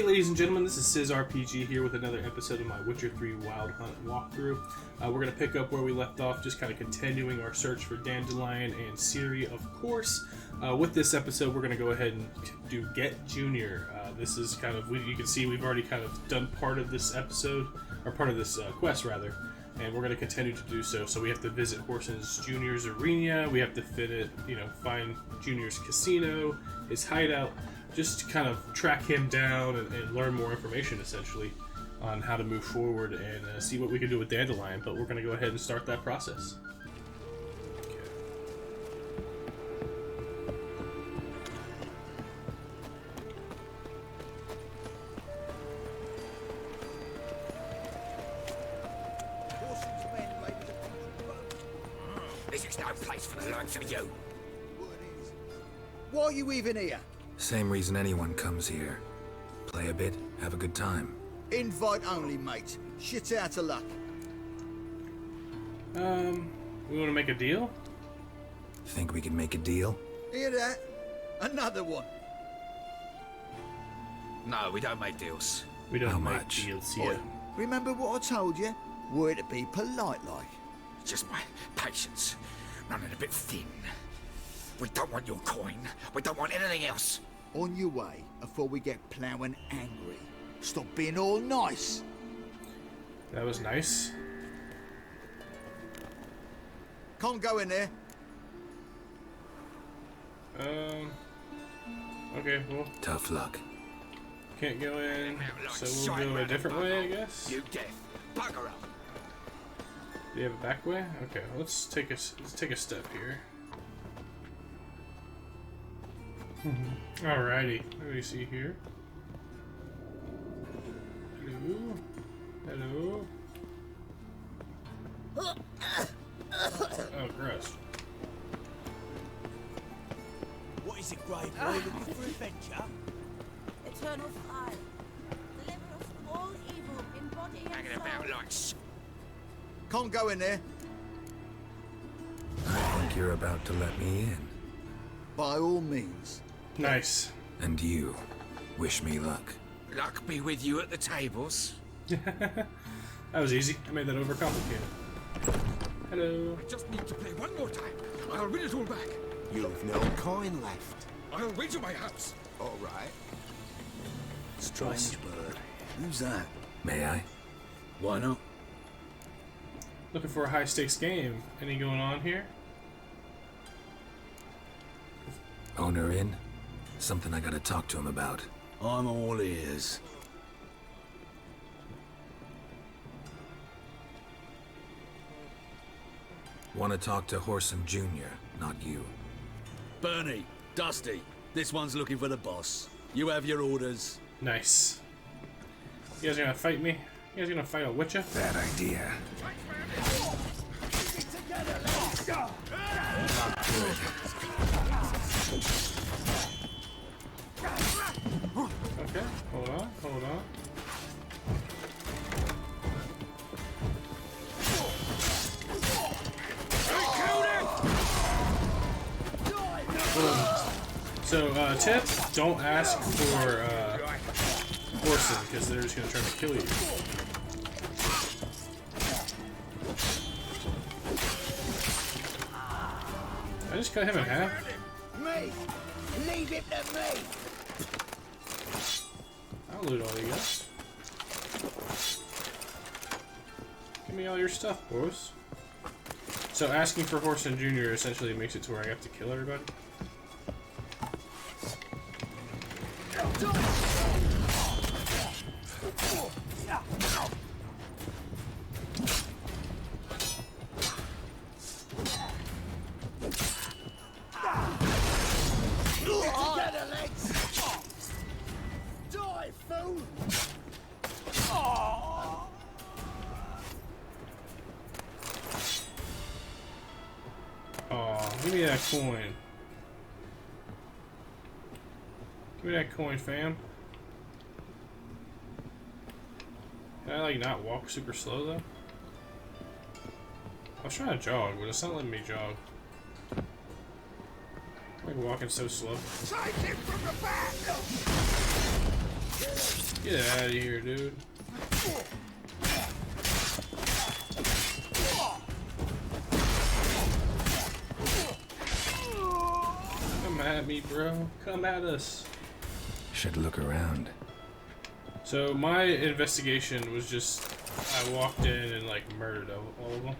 Hey ladies and gentlemen, this is Sizz RPG here with another episode of my Witcher 3 Wild Hunt walkthrough. We're going to pick up where we left off, just kind of continuing our search for Dandelion and Ciri, of course. With this episode, we're going to go ahead and do Get Junior. This is kind of, you can see we've already kind of done part of this episode, or part of this quest rather, and we're going to continue to do so. So we have to visit Whoreson's Junior's arena, we have to find Junior's casino, his hideout, just to kind of track him down and learn more information, essentially, on how to move forward and see what we can do with Dandelion. But we're going to go ahead and start that process. Okay. This is no place for the likes of you. Why are you even here? Same reason anyone comes here. Play a bit, have a good time. Invite only, mate. Shit out of luck. We want to make a deal? Think we can make a deal? Hear that? Another one. No, we don't make deals. We don't How make much? deals here. Remember what I told you? We're to be polite like. Just my patience running a bit thin. We don't want your coin. We don't want anything else. On your way before we get ploughing angry. Stop being all nice. That was nice. Can't go in there. Okay, well, Tough luck. can't go in, Like so shite we'll go a round different the way, I butthole. guess. You deaf. Bugger up. Do you have a back way? Okay, let's take a step here. Alrighty, what do we see here? Hello? Hello? Oh, gross. What is it, Grey Boy? Looking for adventure? Eternal fire, deliver us from all evil in body Hanging and about soul. like Can't go in there. I think you're about to let me in. By all means. Nice. And you, wish me luck. luck be with you at the tables. That was easy. I made that overcomplicated. Hello. I just need to play one more time. I'll win it all back. You've no coin left. I'll wager my house. All right. Strange bird. Who's that? May I? Why not? Looking for a high stakes game. Any going on here? Owner in? Something I gotta talk to him about. I'm all ears. Want to talk to Whoreson Jr., not you. Bernie, Dusty, this one's looking for the boss. You have your orders. Nice. You guys gonna fight me? You guys gonna fight a Witcher? Bad idea. Not good. Okay, hold on, hold on. So, tip, don't ask for, Whoreson, because they're just gonna try to kill you. I just cut him in half. Me! Leave him to me! I'll loot all you guys. Give me all your stuff, boys. So asking for Whoreson Jr. essentially makes it to where I have to kill everybody. Together, legs! Die, fool! Aw, give me that coin. Give me that coin, fam. Can I, like, not walk super slow, though? I was trying to jog, but it's not letting me jog. I'm like walking so slow. Take him from the back! Get out of here, dude. Come at me, bro. Come at us. Should look around. So my investigation was just, I walked in and like murdered all of them.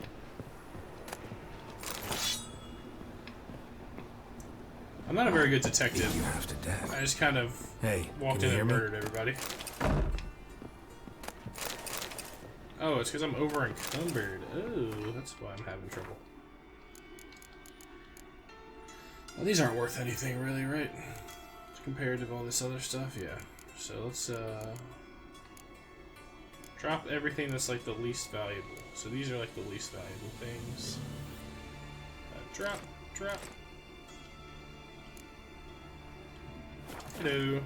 I'm not a very good detective. You have to death. I just kind of walked can in you and hear me? murdered everybody. Oh, it's because I'm over encumbered. Oh, that's why I'm having trouble. Well, these aren't worth anything really, right? Compared to all this other stuff, yeah. So let's drop everything that's like the least valuable. So these are like the least valuable things. Drop. Hello.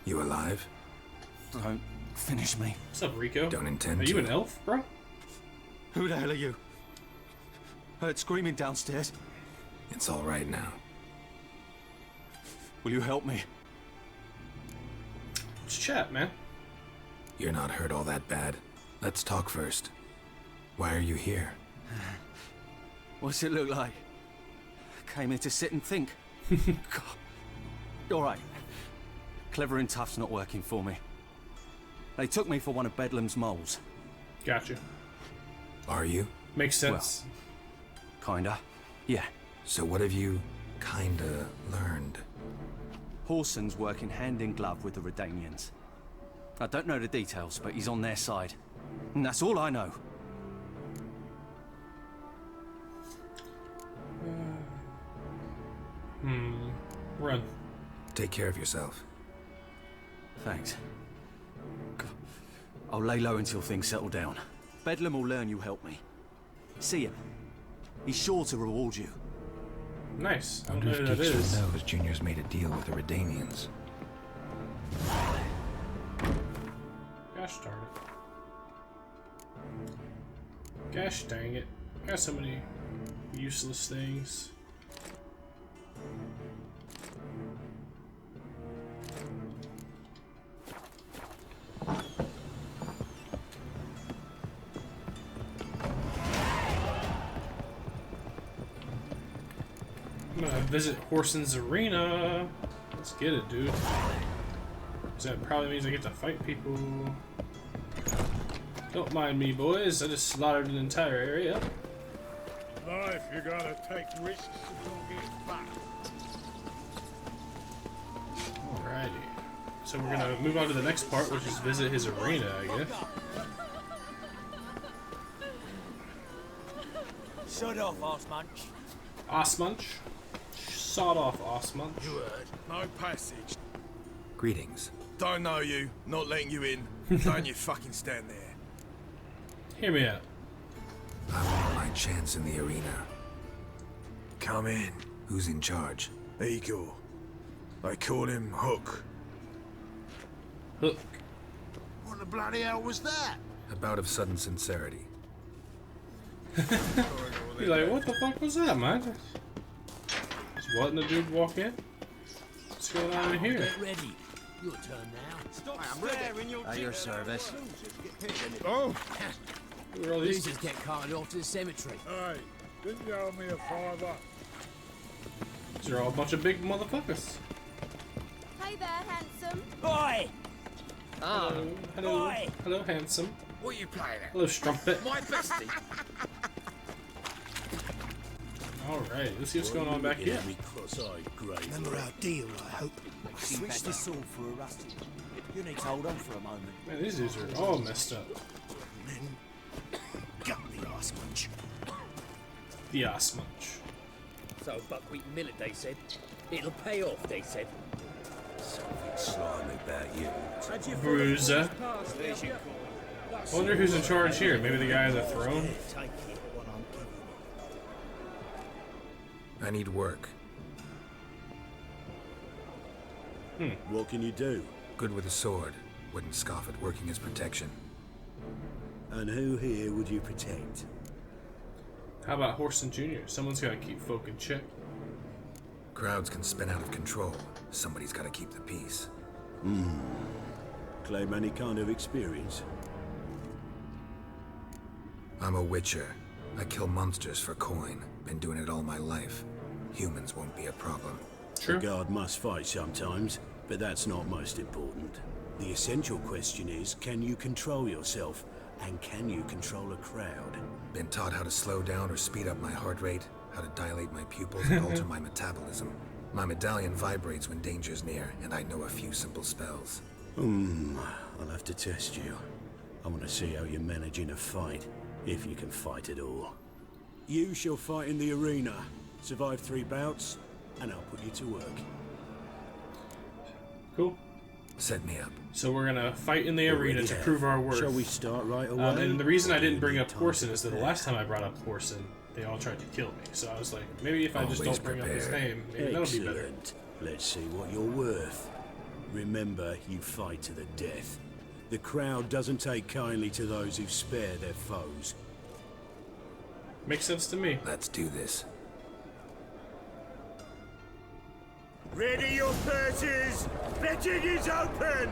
You alive? Don't finish me. What's up, Rico? Don't intend Are to. you an elf, bro? Who the hell are you? Heard screaming downstairs. It's all right now. Will you help me? Let's chat, man. You're not hurt all that bad. Let's talk first. Why are you here? What's it look like? Came here to sit and think. God. All right. Clever and tough's not working for me. They took me for one of Bedlam's moles. Gotcha. Are you? Makes sense. Kinda. Yeah. So what have you kinda learned? Horson's working hand in glove with the Redanians. I don't know the details, but he's on their side. And that's all I know. Run. Take care of yourself. Thanks. God. I'll lay low until things settle down. Bedlam will learn you helped me. See him. He's sure to reward you. Nice. I I don't wonder know if who that Geeks is. knows Junior's made a deal with the Redanians. Gosh darn it. Gosh dang it. I got so many useless things. I'm gonna visit Horson's Arena. Let's get it, dude. 'Cause that probably means I get to fight people. Don't mind me, boys. I just slaughtered an entire area. Life, you gotta take risks to get back. Alrighty. So we're gonna move on to the next part, which is visit his arena, I guess. Shut off, Arsmunch. Osmunch. Sawed off Osmunch. You heard. No passage. Greetings. Don't know you. Not letting you in. Don't you fucking stand there. Hear me out. I want my chance in the arena. Come in. Who's in charge? Eagle. They call him Hook. Hook. What the bloody hell was that? A bout of sudden sincerity. You're like, what the fuck was that, man? Just letting the dude walk in? What's going on in here? Get ready. Your turn now. Stop staring your At your service. Oh! Who are all these? Losers get carted off to the cemetery. Hey, didn't you owe me a $5? These are all a bunch of big motherfuckers. Hey there, handsome. Oi! Hello, hello, Oi! hello, handsome. What are you playing at? Hello, strumpet. My bestie? Alright, let's see what's going on back here. Remember our deal, I hope. Switch this sword for a rusty. You need to hold on for a moment. Man, these dudes are all messed up. Then gut the arse munch. The Osmunch. So buckwheat millet, they said. It'll pay off, they said. Something slimy about you. Bruiser. I wonder who's in charge here. Maybe the guy on the throne? Take it what I'm giving you. I need work. What can you do? Good with a sword. Wouldn't scoff at working as protection. And who here would you protect? How about Horson Jr.? Someone's gotta keep folk in check. Crowds can spin out of control. Somebody's got to keep the peace. Claim any kind of experience? I'm a witcher. I kill monsters for coin. Been doing it all my life. Humans won't be a problem. True. A guard must fight sometimes, but that's not most important. The essential question is, can you control yourself? And can you control a crowd? Been taught how to slow down or speed up my heart rate, how to dilate my pupils and alter my metabolism. My medallion vibrates when danger's near, and I know a few simple spells. I'll have to test you. I want to see how you manage in a fight, if you can fight at all. You shall fight in the arena, survive 3 bouts, and I'll put you to work. Cool. Set me up. So we're gonna fight in the arena to prove our worth. Shall we start right away? And the reason I didn't bring up Corson is that the last time I brought up Corson, they all tried to kill me. So I was like, maybe if I just don't bring up his name, maybe that'll be better. Excellent. Let's see what you're worth. Remember, you fight to the death. The crowd doesn't take kindly to those who spare their foes. Makes sense to me. Let's do this. Ready your purses! Betting is open!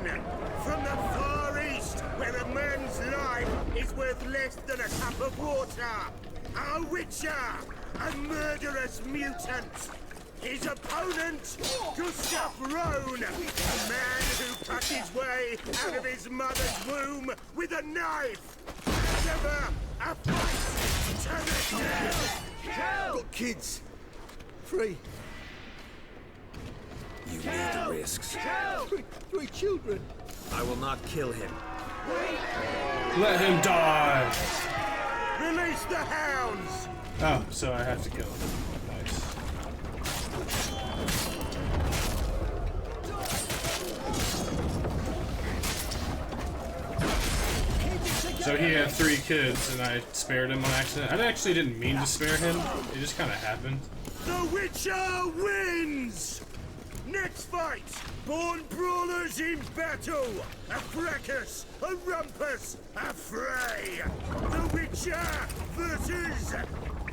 From the Far East, where a man's life is worth less than a cup of water! A witcher! A murderous mutant! His opponent, Gustav Rohn! A man who cut his way out of his mother's womb with a knife! As ever, a fight to the death! Got kids. 3. You need the risks. 3 children. I will not kill him. Let him die! Release the hounds! Oh, so I have to kill him. Nice. So he had 3 kids, and I spared him on accident. I actually didn't mean to spare him. It just kind of happened. The Witcher wins! Next fight! Born brawlers in battle! A fracas! A rumpus! A fray! The Witcher versus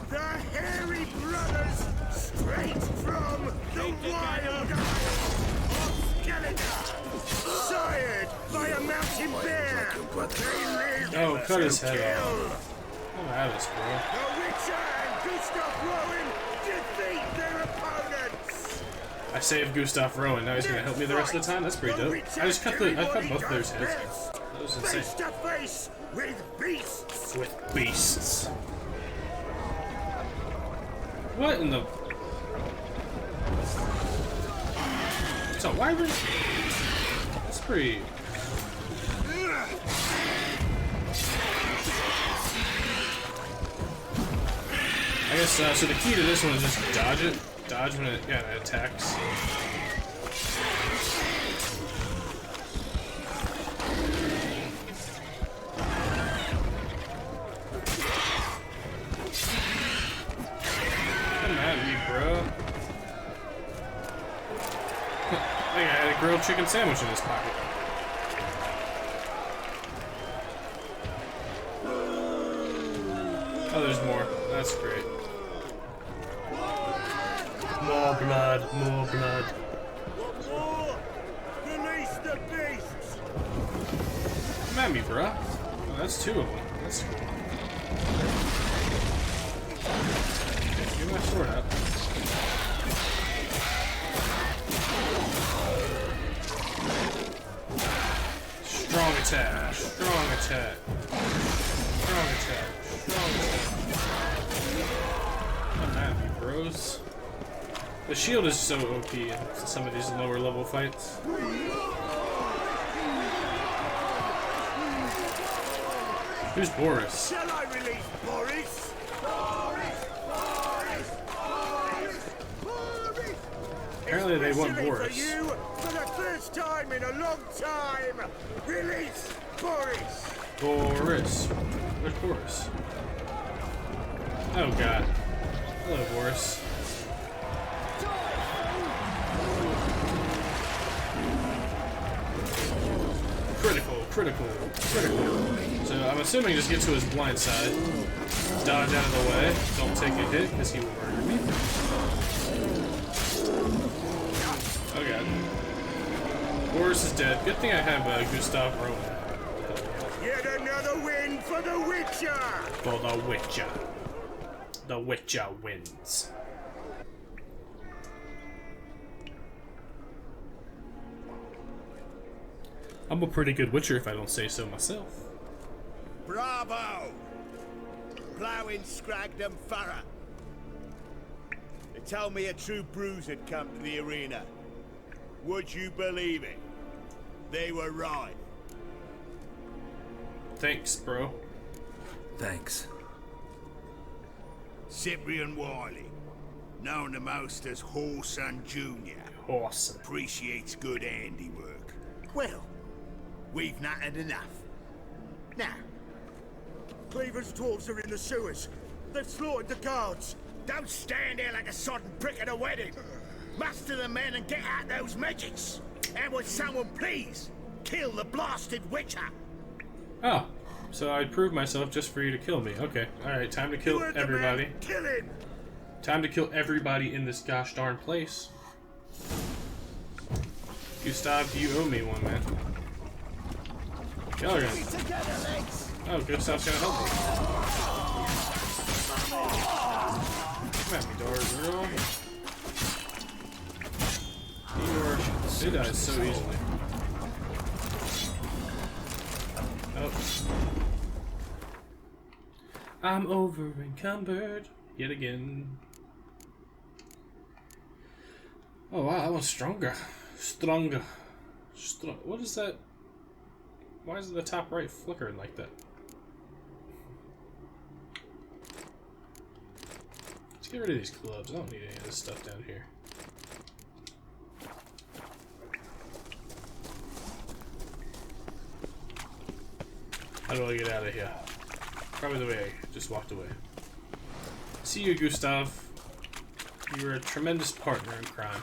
the Hairy Brothers, straight from the Wild Isle of Skeletor! Sired by a mountain bear! They live Oh, cut his to head kill. off. Come at us, bro. The Witcher and Gustav Rowan defeat their opponents! I saved Gustav Rowan. Now he's gonna help me the rest of the time. That's pretty dope. I just cut both those heads. That was insane. Face to face with beasts! With beasts. What in the? So why were? That's pretty. I guess so. The key to this one is just dodge it. Dodge when it attacks. Come at me, bro. I think I had a grilled chicken sandwich in his pocket. Oh, there's more. That's great. More blood, more blood. What more? Release the beasts! Come at me, bruh. Oh, that's 2 of them. That's cool. Get my sword out. Strong attack. Strong attack. Strong attack. Strong attack. Come at me, bros. The shield is so OP in some of these lower level fights. Who's Boris? Shall I release Boris? Apparently they want Especially Boris. for you, for the first time in a long time, release Boris! Boris. Where's Boris? Oh god. Hello, Boris. Critical, critical, critical. So I'm assuming just get to his blind side. Dodge out of the way. Don't take a hit, because he will murder me. Horus is dead. Good thing I have Gustav Rowan. Yet another win for the Witcher! For the Witcher. The Witcher wins. I'm a pretty good Witcher if I don't say so myself. Bravo! Ploughing Scragdom Thorough. They told me a true bruise had come to the arena. Would you believe it? They were right. Thanks, bro. Thanks. Cyprian Wiley, known to most as Horson Jr. Horson. Appreciates good handiwork. Well, we've not had enough. Now, Cleaver's dwarves are in the sewers. They've slaughtered the guards. Don't stand there like a sodden prick at a wedding. Muster the men and get out those midgets. And would someone please kill the blasted Witcher? Oh, so I proved myself just for you to kill me. Okay, alright, time to kill everybody. Kill him! Time to kill everybody in this gosh darn place. Gustav, you owe me one, man. Y'all are gonna... Oh, Gustav's gonna help me. Come at me, door girl. She dies so easily. Oh. I'm over encumbered yet again. Oh wow, that one's stronger. Stronger. What is that? Why is the top right flickering like that? Let's get rid of these gloves. I don't need any of this stuff down here. How do I get out of here? Probably the way I just walked away. See you, Gustav. You were a tremendous partner in crime.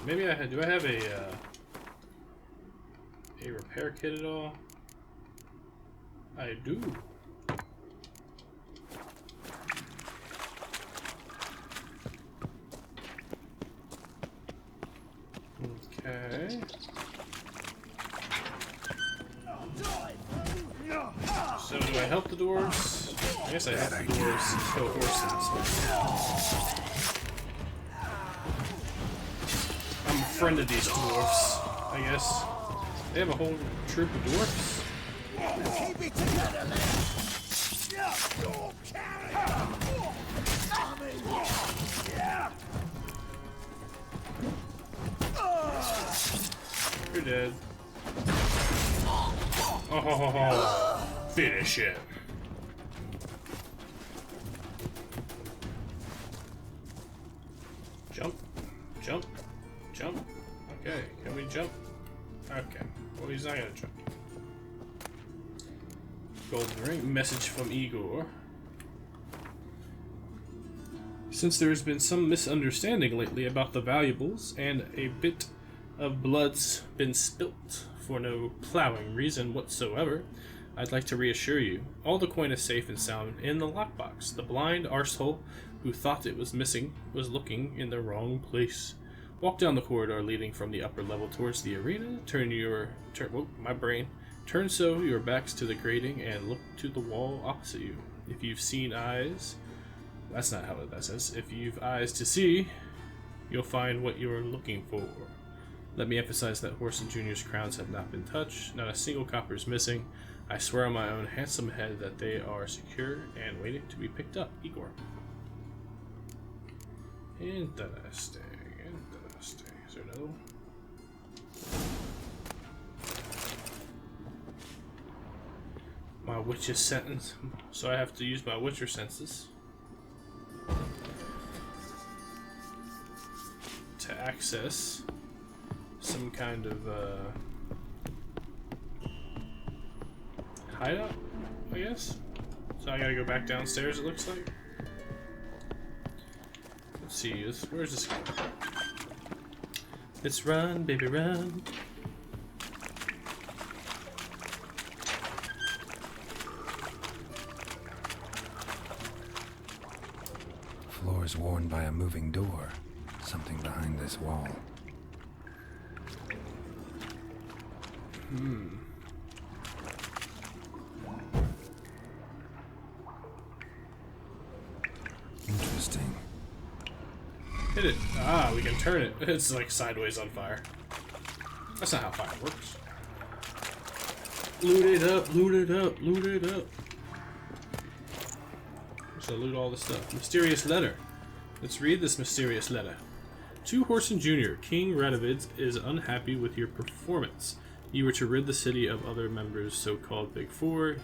Maybe I do I have a repair kit at all? I do. Okay. So do I help the dwarves? I guess I help the dwarves kill horses. I'm a friend of these dwarves, I guess. They have a whole troop of dwarves. Keep it together, You're dead. Oh, finish it. Jump, jump, jump. Okay, can we jump? Okay, well he's not gonna jump. Golden ring, message from Igor. Since there has been some misunderstanding lately about the valuables, and a bit of blood's been spilt for no plowing reason whatsoever, I'd like to reassure you, all the coin is safe and sound in the lockbox. The blind arsehole who thought it was missing was looking in the wrong place. Walk down the corridor leading from the upper level towards the arena, turn so your back's to the grating and look to the wall opposite you. If you've seen eyes, that's not how that says. If you've eyes to see, you'll find what you're looking for. Let me emphasize that Horson Jr.'s crowns have not been touched, not a single copper is missing. I swear on my own handsome head that they are secure and waiting to be picked up. Igor. Interesting. Is there no? My witch's sentence, so I have to use my witcher senses to access some kind of hideout, I guess. So I gotta go back downstairs, it looks like. Let's see, where's this going? Let's run, baby, run. Floors worn by a moving door. something behind this wall. Interesting. Hit it. Ah, we can turn it. It's like sideways on fire. That's not how fire works. Loot it up, loot it up, loot it up. So loot all the stuff. Mysterious letter. Let's read this mysterious letter. To Horson Jr., King Radovid is unhappy with your performance. You were to rid the city of other members, so-called Big Four,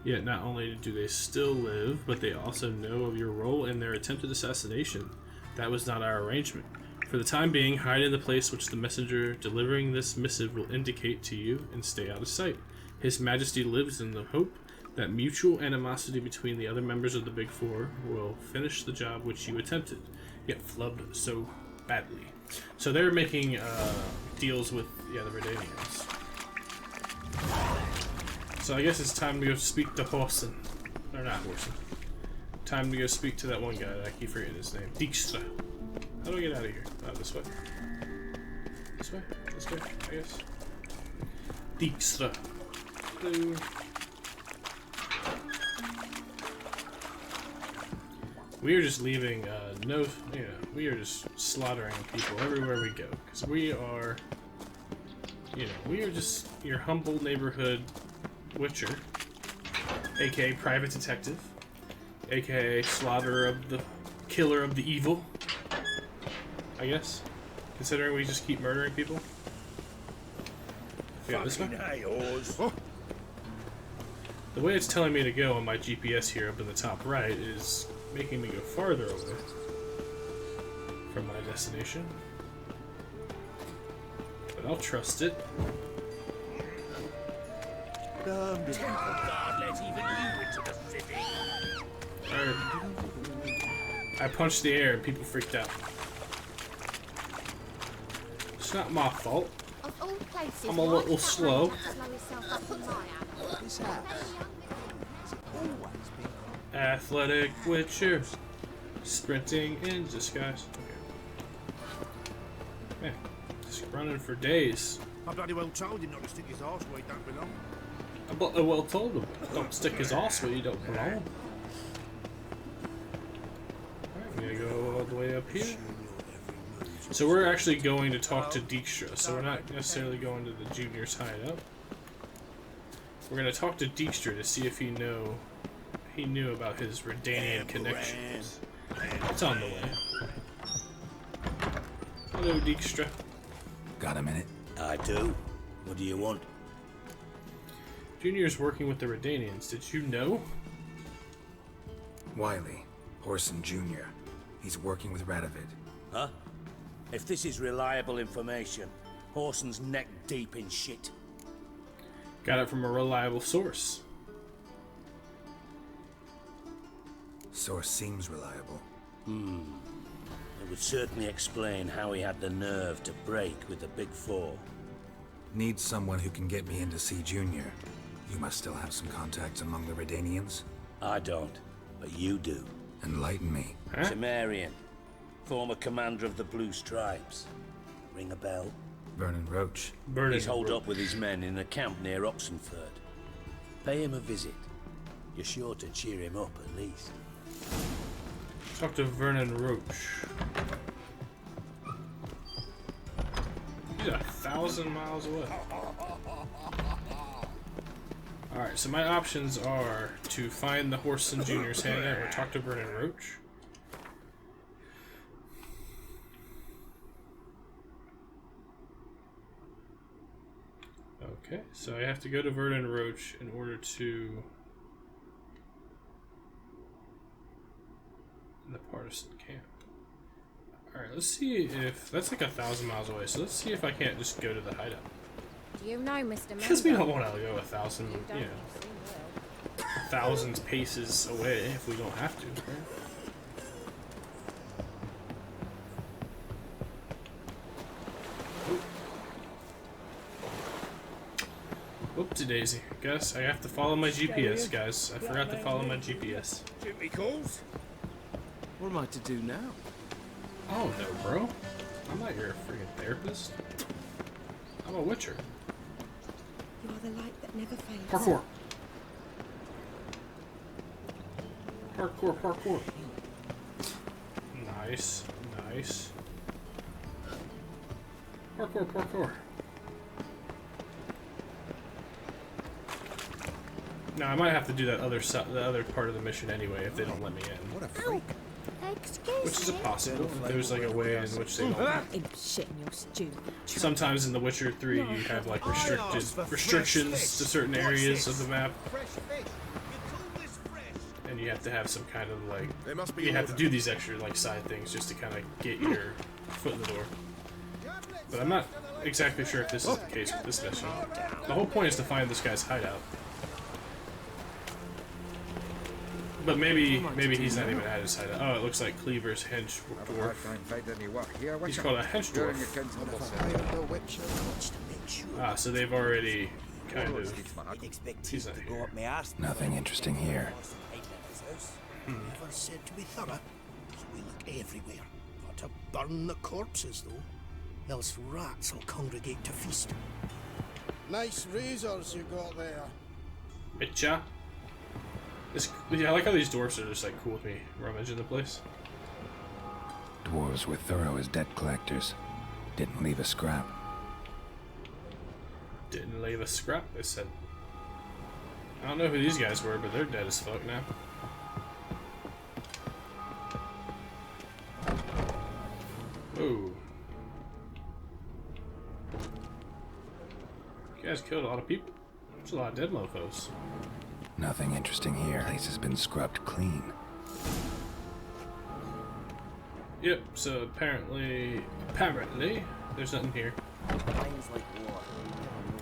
yet not only do they still live, but they also know of your role in their attempted assassination. That was not our arrangement. For the time being, hide in the place which the messenger delivering this missive will indicate to you, and stay out of sight. His Majesty lives in the hope that mutual animosity between the other members of the Big Four will finish the job which you attempted, yet flubbed so badly. So they're making deals with the Redanians. So I guess it's time to go speak to Horson. Or not Horson. Time to go speak to that one guy that I keep forgetting his name. Dijkstra. How do I get out of here? Oh, this way. This way? This way, I guess. Dijkstra. Hello. We are just leaving, we are just slaughtering people everywhere we go. Because we are, we are just your humble neighborhood witcher, aka private detective, aka slaughterer of the killer of the evil, I guess, considering we just keep murdering people. Yeah, this way? Oh. The way it's telling me to go on my GPS here up in the top right is making me go farther away from my destination. But I'll trust it. God let even you into the city. I punched the air and people freaked out. It's not my fault. I'm a little slow. Athletic Witcher. Sprinting in disguise. Okay. Man, just running for days. I bloody well told him not to stick his arse where he don't belong. I bloody well told him, don't stick his arse where you don't belong. Alright, we gotta go all the way up here. So we're actually going to talk to Dijkstra, so we're not necessarily going to the Junior's hideout. We're gonna talk to Dijkstra to see if he knew about his Redanian connections. It's on the way. Hello, Dijkstra. Got a minute? I do. What do you want? Junior's working with the Redanians. Did you know? Wiley, Horson Jr. He's working with Radovid. Huh? If this is reliable information, Horson's neck deep in shit. Got it from a reliable source. Source seems reliable. It would certainly explain how he had the nerve to break with the Big Four. Need someone who can get me in to see Junior. You must still have some contacts among the Redanians? I don't, but you do. Enlighten me. Huh? Temerian, former commander of the Blue Stripes. Ring a bell? Vernon Roach. He's holed up with his men in a camp near Oxenford. Pay him a visit. You're sure to cheer him up at least. Talk to Vernon Roach. He's 1,000 miles away. Alright, so my options are to find the Horson Jr.'s hangout or talk to Vernon Roach. Okay, so I have to go to Vernon Roach in order to... the partisan camp. Alright, let's see if... that's like 1,000 miles away, so let's see if I can't just go to the hideout. Do you know, Mr. Because we don't want to go 1,000, 1,000 paces away if we don't have to, right? Whoopsie daisy. Guess I have to follow my GPS, guys. I forgot to follow my GPS. Jimmy calls. What am I to do now? Oh no, bro. I'm not your freaking therapist. I'm a witcher. You are the light that never fades. Parkour. Parkour, parkour. Nice, nice. Parkour, parkour. Now I might have to do that the other part of the mission anyway if they don't let me in. What a freak. Excuse Which is a me. possible. If there's like a way in which they don't. Imp shit in your stew. Sometimes in The Witcher 3 you have like restrictions to certain areas of the map. And you have to have some kind of like, you have to do these extra like side things just to kind of get your foot in the door. But I'm not exactly sure if this is the case with this mission. The whole point is to find this guy's hideout. But maybe he's not even at his hideout. Oh, it looks like Cleaver's hench dwarf. He's called a hench dwarf. Ah, so they've already kind of. He's not here. Nothing interesting here. Never said to be thorough, so we look everywhere. Got to burn the corpses, though, else rats will congregate to feast. Nice razors you got there. Bitcha. Yeah, I like how these dwarfs are just like cool with me rummaging the place. Dwarves were thorough as debt collectors. Didn't leave a scrap. Didn't leave a scrap, they said. I don't know who these guys were, but they're dead as fuck now. Whoa. You guys killed a lot of people. There's a lot of dead mofos. Nothing interesting here. Place has been scrubbed clean. Yep, so apparently, there's nothing here.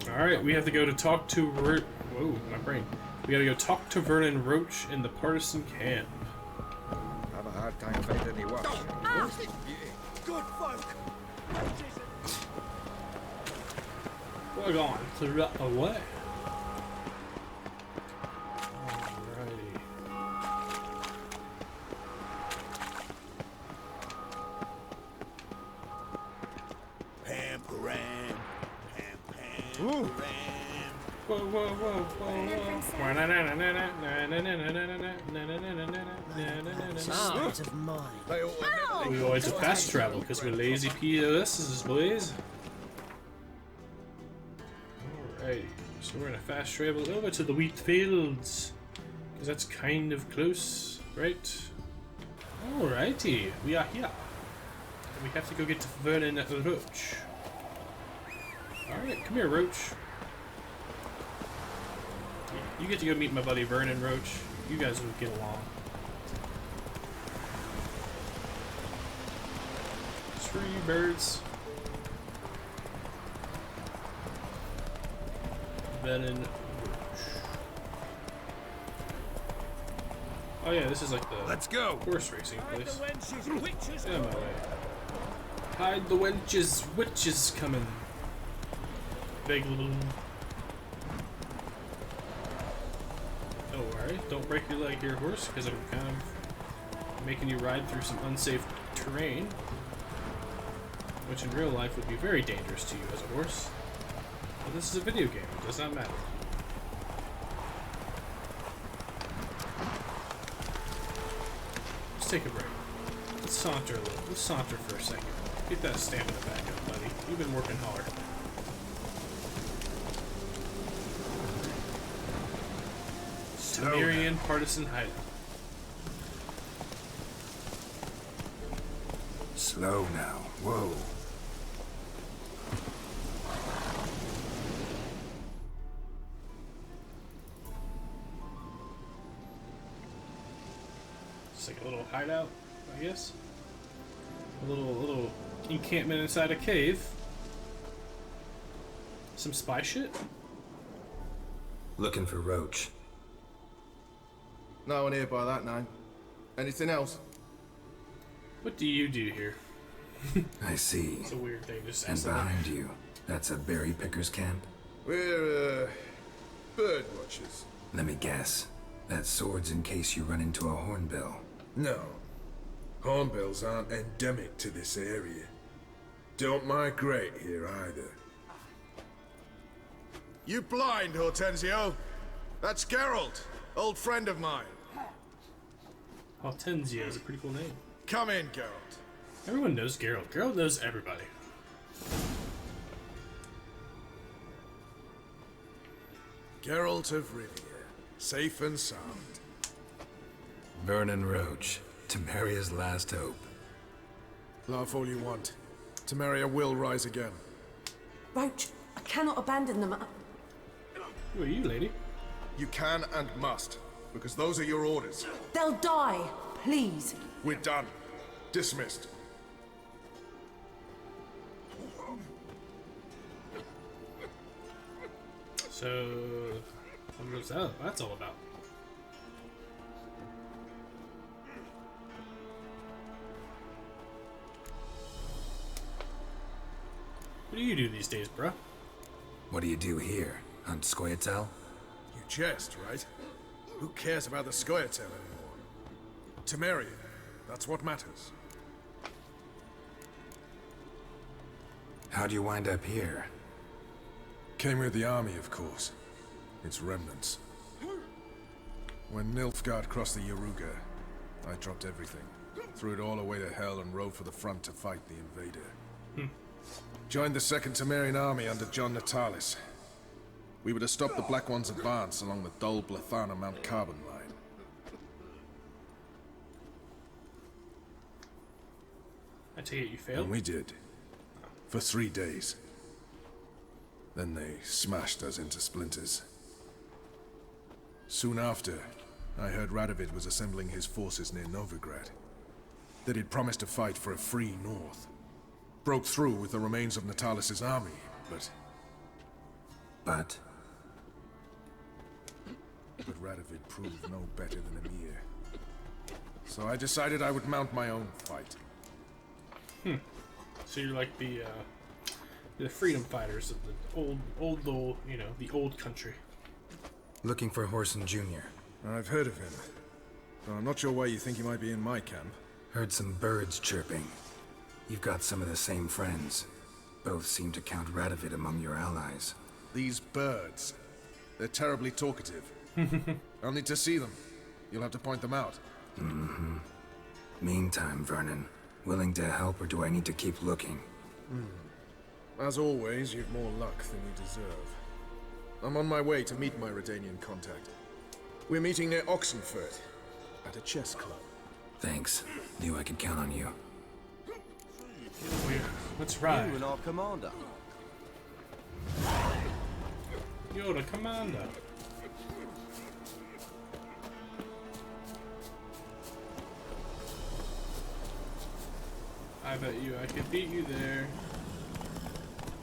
Alright, we have to go to talk to whoa, my brain. We gotta go talk to Vernon Roach in the partisan camp. Have a hard time finding any work. Good folk. We're going to run away. Alrighty. Pam-param. Pam-pam. Whoa, whoa, whoa, whoa, Sons of mine. We're going to fast travel because we're lazy POSs, boys. Alrighty, so we're gonna fast travel over to the wheat fields because that's kind of close, right? Alrighty, we are here. We have to go get to Vernon Roach. Alright, come here, Roach. You get to go meet my buddy Vernon Roach. You guys will get along. Screw you, birds. Vernon Roach. Oh yeah, this is like the Let's go. horse racing place. Get out of my way. Hide the wenches, witches coming. Big little. Don't worry, don't break your leg here, horse, because I'm kind of making you ride through some unsafe terrain, which in real life would be very dangerous to you as a horse. But this is a video game, it does not matter. Let's take a break. Let's saunter a little. Let's saunter for a second. Get that stamina back up, buddy. You've been working hard. Tamirian partisan hideout. Slow now. Whoa. It's like a little hideout, I guess. A little encampment inside a cave. Some spy shit. Looking for Roach. No one here by that name. Anything else? What do you do here? I see. It's a weird thing to say. And behind you, that's a berry picker's camp? We're, bird watchers. Let me guess. That sword's in case you run into a hornbill. No. Hornbills aren't endemic to this area. Don't migrate here either. You blind, Hortensio? That's Geralt, old friend of mine. Hortensio is a pretty cool name. Come in, Geralt. Everyone knows Geralt. Geralt knows everybody. Geralt of Rivia, safe and sound. Vernon Roach, Temeria's last hope. Laugh all you want. Temeria will rise again. Roach, I cannot abandon them. Who are you, lady? You can and must, because those are your orders. They'll die, please. We're done. Dismissed. So, what's that's all about? What do you do these days, bruh? What do you do here? Hunt Scoia'tael? You jest, right? Who cares about the Scoia'tael anymore? Temeria, that's what matters. How'd you wind up here? Came with the army, of course. Its remnants. When Nilfgaard crossed the Yaruga, I dropped everything. Threw it all away to hell and rode for the front to fight the invader. Joined the Second Temerian Army under John Natalis. We were to stop the Black One's advance along the Dol Blathana Mount Carbon line. I take it you failed? And we did. For 3 days. Then they smashed us into splinters. Soon after, I heard Radovid was assembling his forces near Novigrad. That he'd promised to fight for a free North. Broke through with the remains of Natalis' army, but... But Radovid proved no better than Emir. So I decided I would mount my own fight. So you're like the freedom fighters of the old, you know, the old country. Looking for Whoreson Jr. I've heard of him. Though I'm not sure why you think he might be in my camp. Heard some birds chirping. You've got some of the same friends. Both seem to count Radovid among your allies. These birds. They're terribly talkative. I'll need to see them. You'll have to point them out. Mm-hmm. Meantime, Vernon, willing to help or do I need to keep looking? As always, you've more luck than you deserve. I'm on my way to meet my Redanian contact. We're meeting near Oxenfurt, at a chess club. Thanks. Knew I could count on you. Let's ride. You and our commander. You're the commander. I bet you I could beat you there.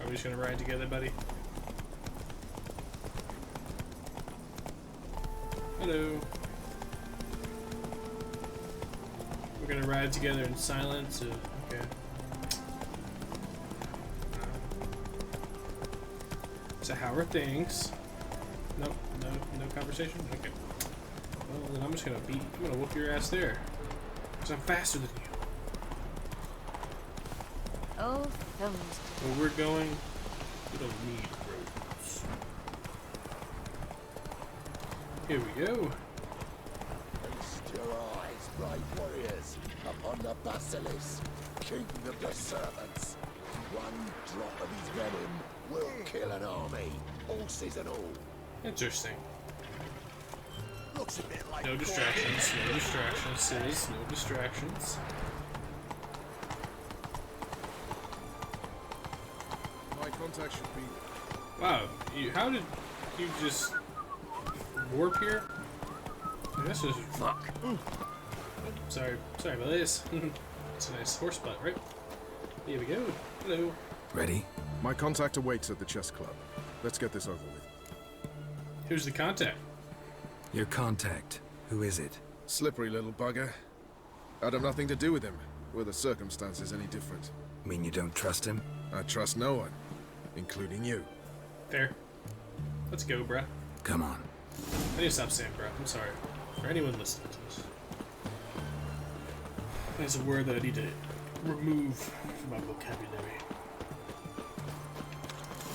Are we just gonna ride together, buddy? Hello. We're gonna ride together in silence. Okay. So how are things? Nope, no conversation? Okay. Well, then I'm just gonna I'm gonna whoop your ass there. Because I'm faster than you. Oh, thumbs. Where we're going, we don't need roads. Here we go. Feast your eyes, brave warriors, upon the Basilisk, king of the servants. One drop of his venom will kill an army, horses and all. Interesting. Looks a bit like No distractions, no distractions, sis, no distractions. My contact should be... Wow, how did you just warp here? This is fuck. Sorry about this. It's a nice horse butt, right? Here we go. Hello. Ready? My contact awaits at the chess club. Let's get this over with. Who's the contact? Your contact. Who is it? Slippery little bugger. I'd have nothing to do with him. Were the circumstances any different? Mean you don't trust him? I trust no one, including you. Fair. Let's go, bruh. Come on. I need to stop saying bruh. I'm sorry. For anyone listening to this. There's a word that I need to remove from my vocabulary.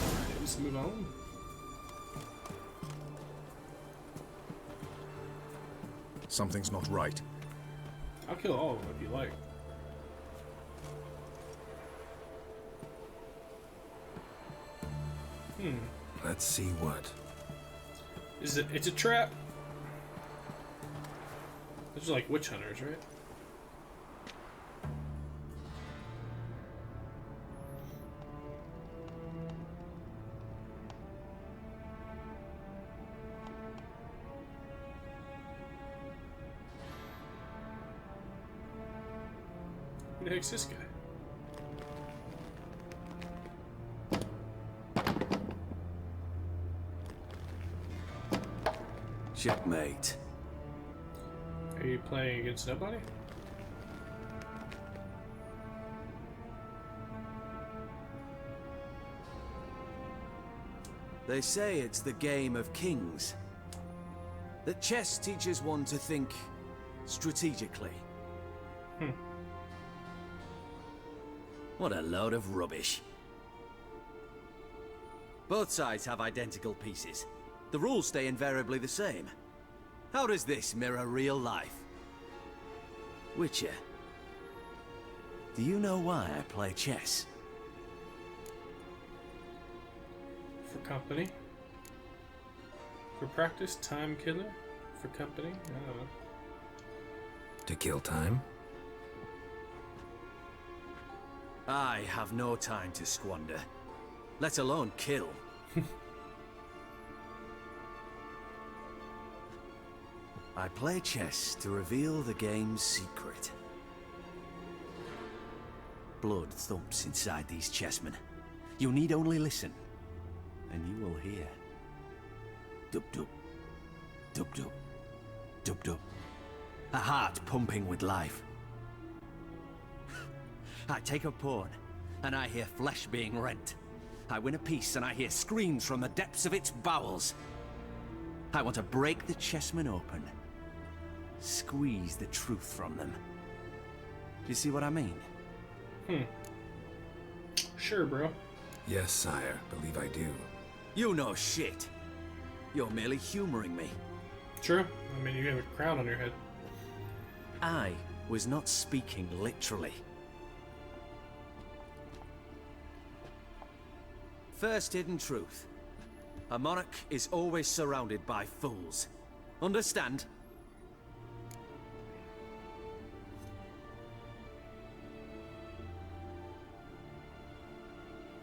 Alright, let's move on. Something's not right. I'll kill all of them if you like. Let's see what. It's a trap. Those are like witch hunters, right? Who the heck's this guy? Checkmate. Are you playing against nobody? They say it's the game of kings. That chess teaches one to think strategically. What a load of rubbish. Both sides have identical pieces. The rules stay invariably the same. How does this mirror real life? Witcher, do you know why I play chess? For company? For practice? Time killer? For company? I don't know. To kill time? I have no time to squander, let alone kill. I play chess to reveal the game's secret. Blood thumps inside these chessmen. You need only listen, and you will hear. Dub-dub, dub-dub, dub-dub. A heart pumping with life. I take a pawn, and I hear flesh being rent. I win a piece, and I hear screams from the depths of its bowels. I want to break the chessmen open. Squeeze the truth from them. Do you see what I mean? Sure, bro. Yes, sire. Believe I do. You know shit. You're merely humoring me. True. I mean, you have a crown on your head. I was not speaking literally. First hidden truth. A monarch is always surrounded by fools. Understand?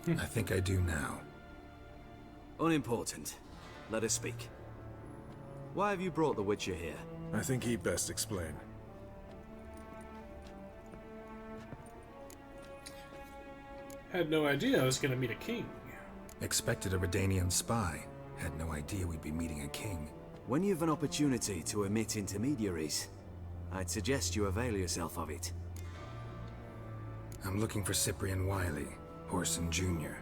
I think I do now. Unimportant. Let us speak. Why have you brought the Witcher here? I think he'd best explain. Had no idea I was gonna meet a king. Expected a Redanian spy. Had no idea we'd be meeting a king. When you've an opportunity to omit intermediaries, I'd suggest you avail yourself of it. I'm looking for Cyprian Wiley, Orson Jr.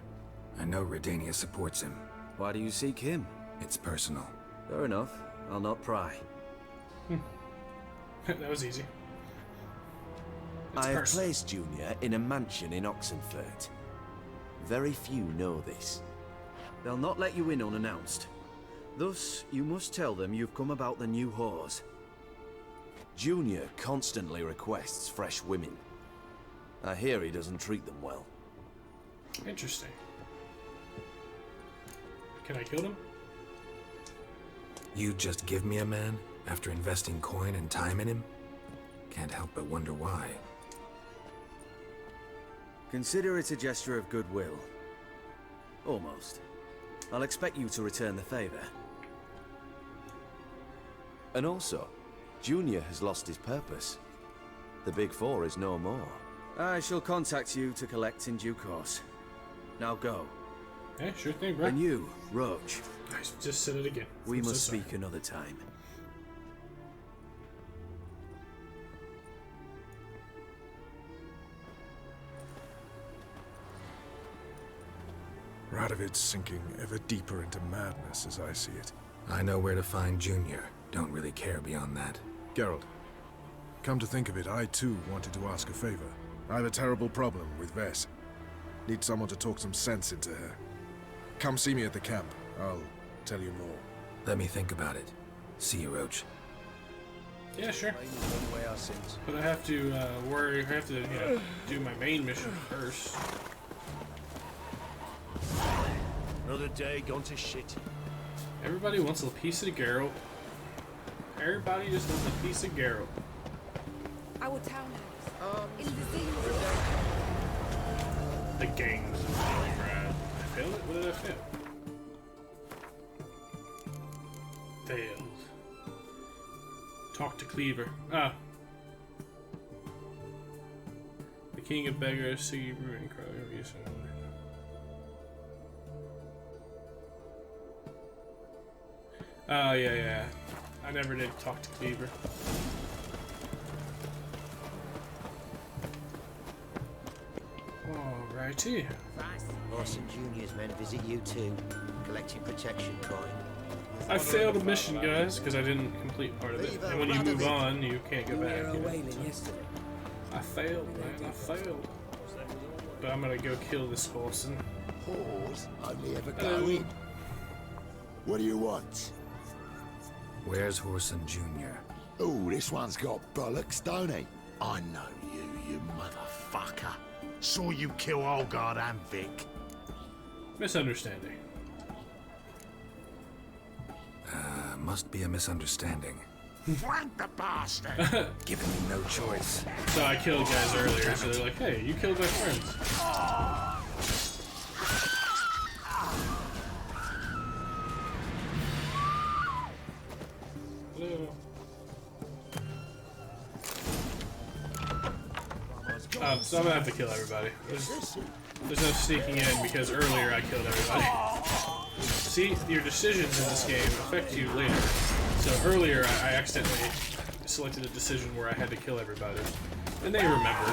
I know Redania supports him. Why do you seek him? It's personal. Fair enough. I'll not pry. That was easy. I have placed Junior in a mansion in Oxenfurt. Very few know this. They'll not let you in unannounced. Thus, you must tell them you've come about the new whores. Junior constantly requests fresh women. I hear he doesn't treat them well. Interesting. Can I kill him? You just give me a man after investing coin and time in him? Can't help but wonder why. Consider it a gesture of goodwill. Almost. I'll expect you to return the favor. And also, Junior has lost his purpose. The Big Four is no more. I shall contact you to collect in due course. Now go. Yeah, sure thing, bro. And you, Roach. I just said it again. We I'm must so sorry. speak another time. Radovid's sinking ever deeper into madness as I see it. I know where to find Junior. Don't really care beyond that. Geralt, Come to think of it, I too wanted to ask a favor. I have a terrible problem with Vess. Need someone to talk some sense into her. Come see me at the camp. I'll tell you more. Let me think about it. See you, Roach. Yeah, sure. But I have to I have to, do my main mission first. Another day gone to shit. Everybody wants a piece of Geralt. Everybody just wants a piece of Geralt. Our townhouse. In the city. The gangs. I failed it? What did I fail? Failed. Talk to Cleaver. Ah. The king of beggars, see ruin crow. Oh, yeah. I never did talk to Cleaver. Alrighty. Orson Jr.'s men visit you too, collecting protection coin. I failed a mission, guys, because I didn't complete part of it. And when you move on, you can't go back. I failed, man. I failed. But I'm gonna go kill this Orson. Whores only ever go in. What do you want? Where's Horson Jr.? Oh, this one's got bollocks, don't he? I know you motherfucker. Saw you kill Olgard and Vic. Misunderstanding. Must be a misunderstanding. Flank the bastard! Giving me no choice. So I killed guys earlier, so they're like, hey, you killed my friends. Hello. So I'm gonna have to kill everybody. There's no sneaking in because earlier I killed everybody. See, your decisions in this game affect you later. So earlier I accidentally selected a decision where I had to kill everybody. And they remember.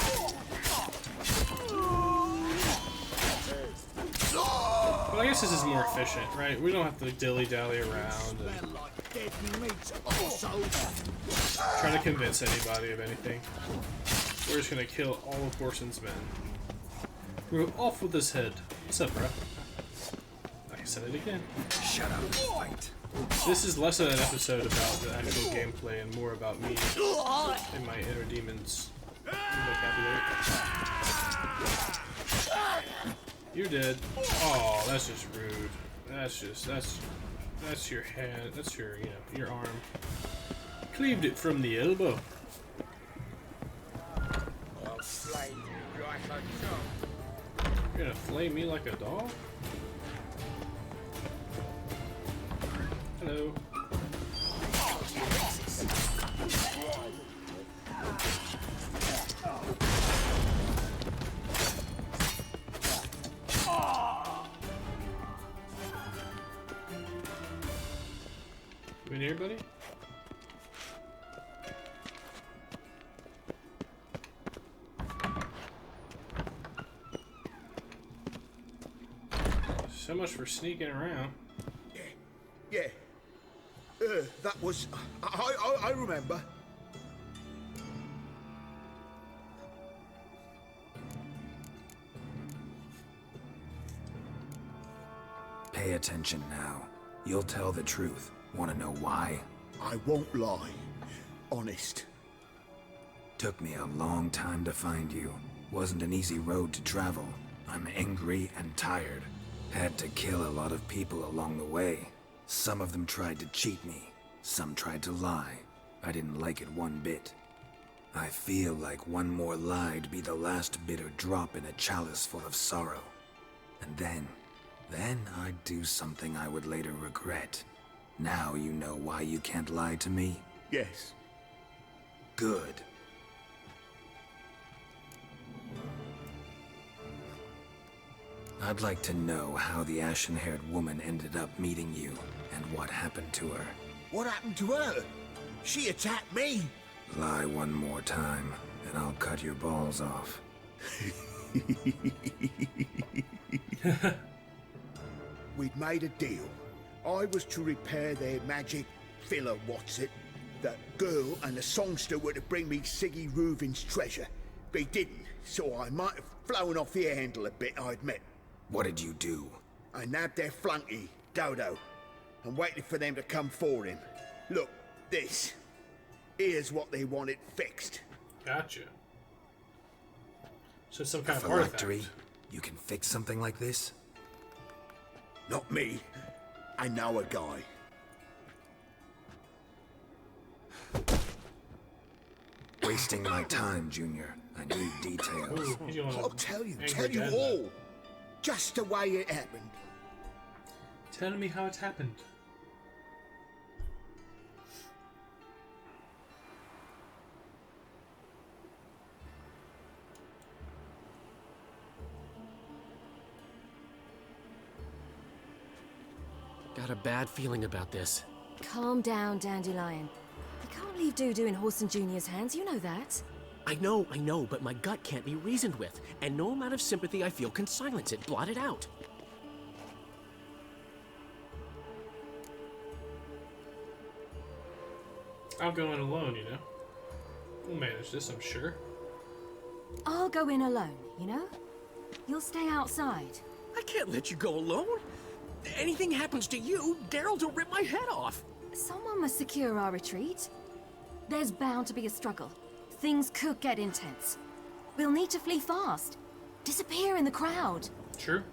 But I guess this is more efficient, right? We don't have to dilly-dally around and try to convince anybody of anything. We're just gonna kill all of Horson's men. We're off with his head. What's up, bro? I can said it again. Shut up and fight. This is less of an episode about the actual gameplay and more about me and my inner demons vocabulary. You're dead. Oh, that's just rude. That's your hand. That's your, your arm. Cleaved it from the elbow. I'll flay you like a dog. You're gonna flay me like a dog? Hello. You in here, buddy? So much for sneaking around. Yeah. That was... I remember. Pay attention now. You'll tell the truth. Want to know why? I won't lie. Honest. Took me a long time to find you. Wasn't an easy road to travel. I'm angry and tired. Had to kill a lot of people along the way. Some of them tried to cheat me. Some tried to lie. I didn't like it one bit. I feel like one more lie'd be the last bitter drop in a chalice full of sorrow. And then I'd do something I would later regret. Now you know why you can't lie to me? Yes. Good. I'd like to know how the ashen-haired woman ended up meeting you, and what happened to her. What happened to her? She attacked me. Lie one more time, and I'll cut your balls off. We'd made a deal. I was to repair their magic filler, what's it? The girl and the songster were to bring me Siggy Reuven's treasure. They didn't, so I might have flown off the handle a bit, I admit. What did you do? I nabbed their flunky, Dodo, and waited for them to come for him. Look, this. Here's what they wanted fixed. Gotcha. So some kind A of artifact. phylactery? You can fix something like this? Not me. I know a guy. Wasting my time, Junior. I need details. I'll tell you all. Just the way it happened. Tell me how it happened. Got a bad feeling about this. Calm down, Dandelion. You can't leave Dudu in Horson Jr.'s hands, you know that. I know, but my gut can't be reasoned with, and no amount of sympathy I feel can silence it, blot it out. I'll go in alone, you know. We'll manage this, I'm sure. I'll go in alone, you know? You'll stay outside. I can't let you go alone. Anything happens to you, Geralt will rip my head off. Someone must secure our retreat. There's bound to be a struggle. Things could get intense. We'll need to flee fast. Disappear in the crowd. True.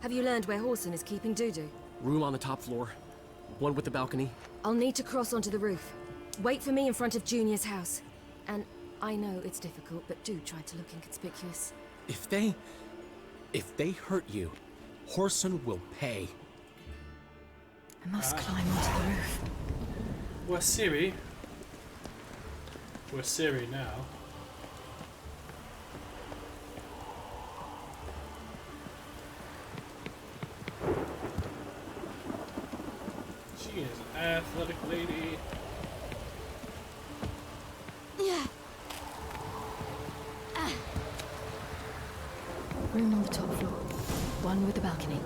Have you learned where Horson is keeping Dudu? Room on the top floor. One with the balcony. I'll need to cross onto the roof. Wait for me in front of Junior's house. And I know it's difficult, but do try to look inconspicuous. If they hurt you, Horson will pay. I must climb onto the roof. We're Siri. We're Siri now. She is an athletic lady. Yeah. Room on the top floor. One with the balcony.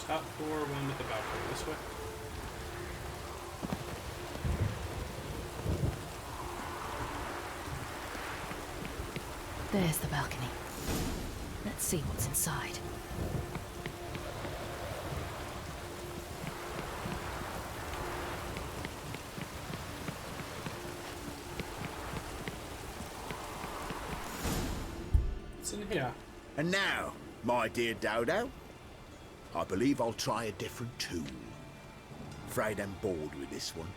Top floor, one with the balcony. This way. There's the balcony. Let's see what's inside. What's in here? And now, my dear Dodo, I believe I'll try a different tool. Afraid I'm bored with this one.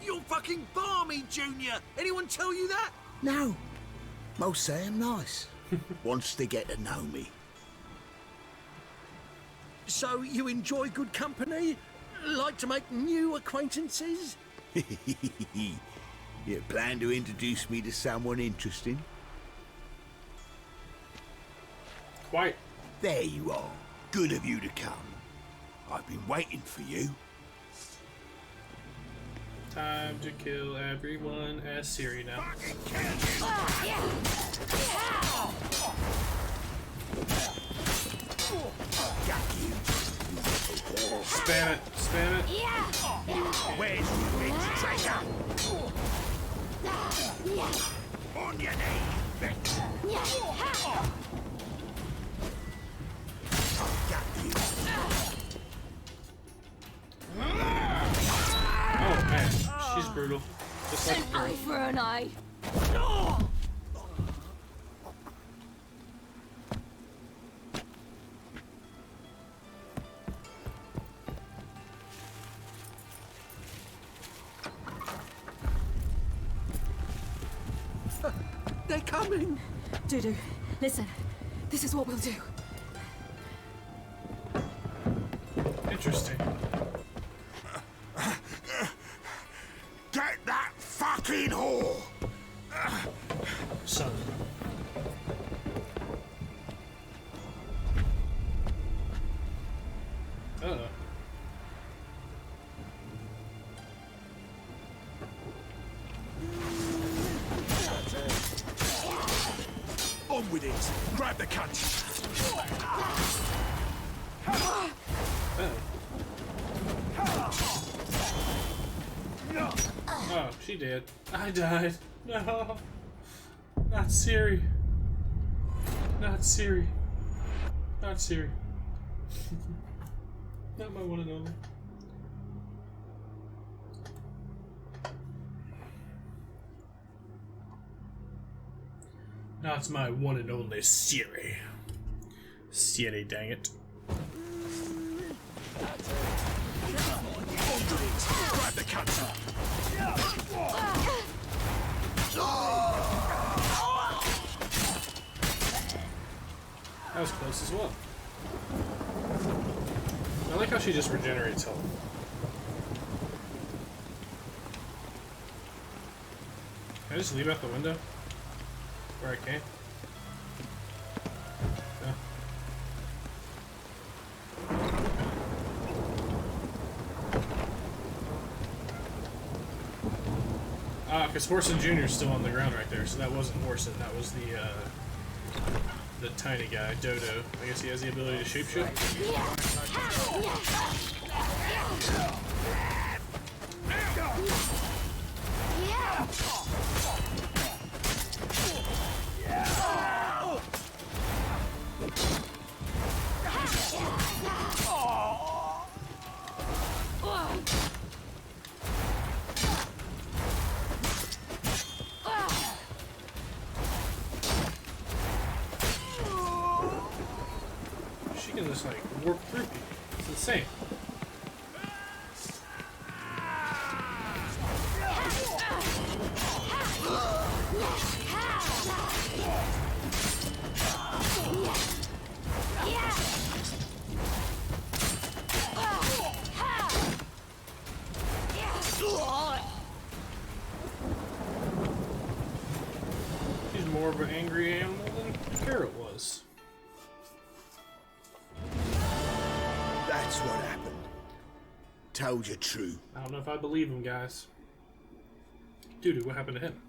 You're fucking balmy, Junior! Anyone tell you that? No. Most say I'm nice. Once they get to know me. So you enjoy good company? Like to make new acquaintances? You plan to introduce me to someone interesting? Quite. There you are. Good of you to come. I've been waiting for you. Time to kill everyone as Siri now. Spam it, spam it. Where's the treasure? On your knees, bitch. Oh man, she's brutal. Just like An eye for an eye. They're coming! Dudu, listen. This is what we'll do. Interesting. Get that fucking whore! Son. On with it. Grab the cunt. Oh, she did. I died. No. Not Siri. Not Siri. Not Siri. Not my one and only. Not my one and only Siri. Siri, dang it. Grab the cunt. That was close as well. I like how she just regenerates health. Can I just leave out the window? Where I came? No. Ah, because Horson Jr. is still on the ground right there, so that wasn't Horson, that was the tiny guy, Dodo. I guess he has the ability to shapeshift. She can just like warp through people. It's insane. She's more of an angry animal than Carrot was. That's what happened. Told you true. I don't know if I believe him, guys. Doo-doo, what happened to him?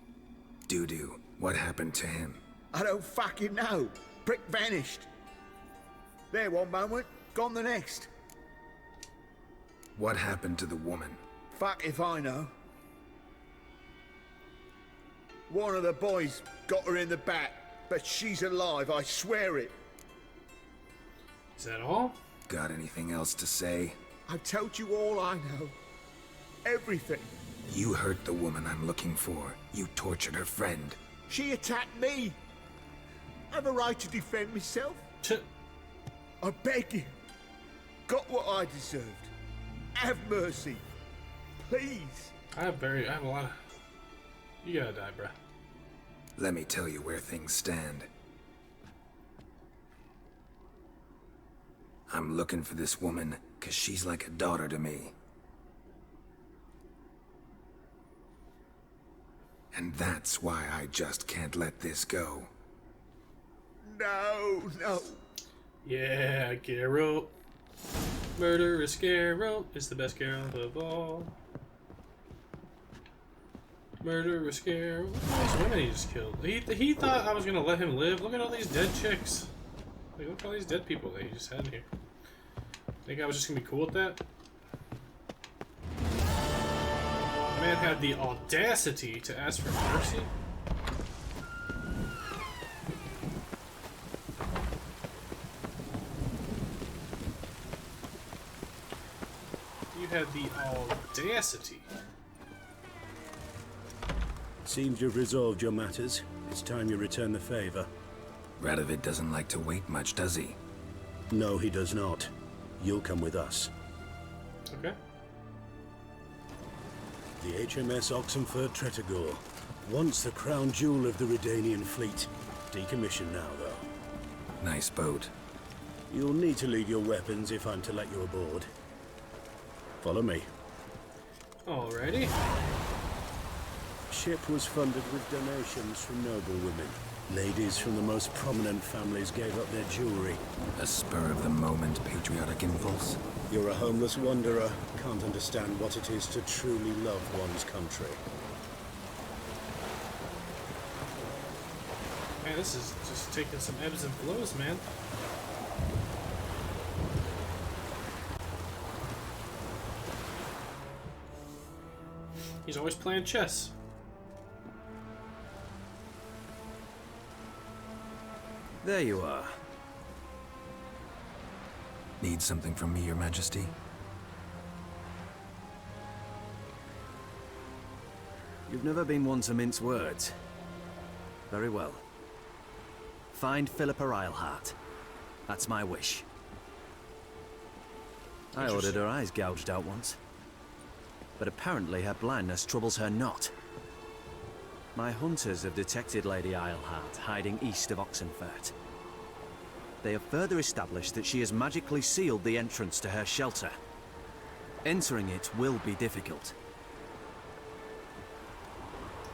Doo-doo, what happened to him? I don't fucking know. Prick vanished. There one moment, gone the next. What happened to the woman? Fuck if I know. One of the boys got her in the back, but she's alive, I swear it. Is that all? Got anything else to say? I've told you all I know. Everything. You hurt the woman I'm looking for. You tortured her friend. She attacked me. I have a right to defend myself. I beg you. Got what I deserved. Have mercy. Please. I have a lot of... You gotta die, bruh. Let me tell you where things stand. I'm looking for this woman, 'cause she's like a daughter to me. And that's why I just can't let this go. No, no. Yeah, Geralt. Murderous Geralt is the best Geralt of all. Murderous Geralt. Look at all these women he just killed. He thought I was gonna let him live. Look at all these dead chicks. Like, look at all these dead people that he just had in here. Think I was just gonna be cool with that? The man had the audacity to ask for mercy? You had the audacity. Seems you've resolved your matters. It's time you return the favor. Radovid doesn't like to wait much, does he? No, he does not. You'll come with us. Okay. The HMS Oxenford Tretogor. Once the crown jewel of the Redanian fleet. Decommissioned now, though. Nice boat. You'll need to leave your weapons if I'm to let you aboard. Follow me. Alrighty. Ship was funded with donations from noble women. Ladies from the most prominent families gave up their jewelry. A spur-of-the-moment patriotic impulse? You're a homeless wanderer. Can't understand what it is to truly love one's country. Man, this is just taking some ebbs and flows, man. He's always playing chess. There you are. Need something from me, Your Majesty? You've never been one to mince words. Very well. Find Philippa Eilhart. That's my wish. I ordered her eyes gouged out once. But apparently her blindness troubles her not. My hunters have detected Lady Eilhart hiding east of Oxenfurt. They have further established that she has magically sealed the entrance to her shelter. Entering it will be difficult.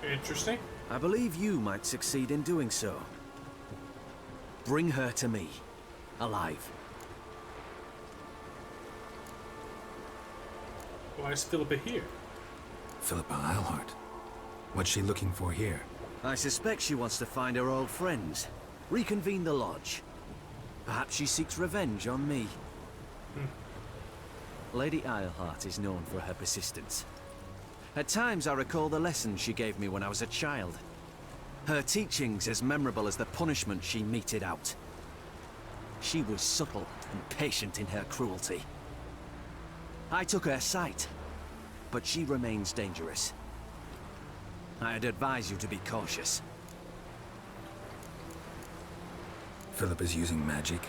Interesting. I believe you might succeed in doing so. Bring her to me, alive. Why is Philippa here? Philippa Eilhart? What's she looking for here? I suspect she wants to find her old friends, reconvene the lodge. Perhaps she seeks revenge on me. Lady Eilhart is known for her persistence. At times I recall the lessons she gave me when I was a child. Her teachings as memorable as the punishment she meted out. She was subtle and patient in her cruelty. I took her sight, but she remains dangerous. I'd advise you to be cautious. Philippa's using magic.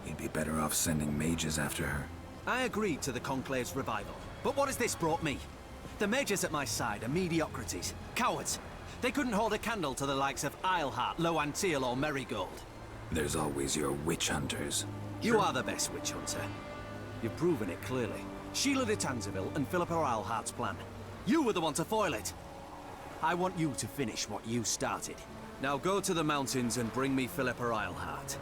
You'd be better off sending mages after her. I agreed to the Conclave's revival, but what has this brought me? The mages at my side are mediocrities, cowards. They couldn't hold a candle to the likes of Eilhart, Loantil, or Merigold. There's always your witch hunters. You are the best witch hunter. You've proven it clearly. Sheila de Tanzeville and Philippa Eilhart's plan. You were the one to foil it. I want you to finish what you started. Now go to the mountains and bring me Philippa Eilhart.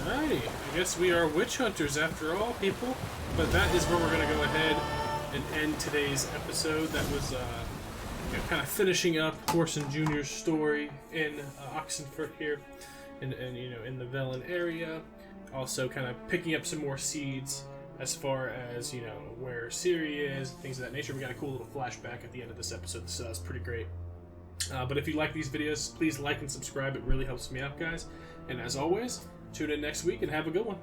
Alrighty, I guess we are witch hunters after all, people. But that is where we're going to go ahead and end today's episode. That was kind of finishing up Corson Jr.'s story in Oxenfurt here, and in the Velen area. Also, kind of picking up some more seeds as far as where Ciri is, things of that nature. We got a cool little flashback at the end of this episode, so that's pretty great. But if you like these videos, please like and subscribe. It really helps me out, guys. And as always, tune in next week and have a good one.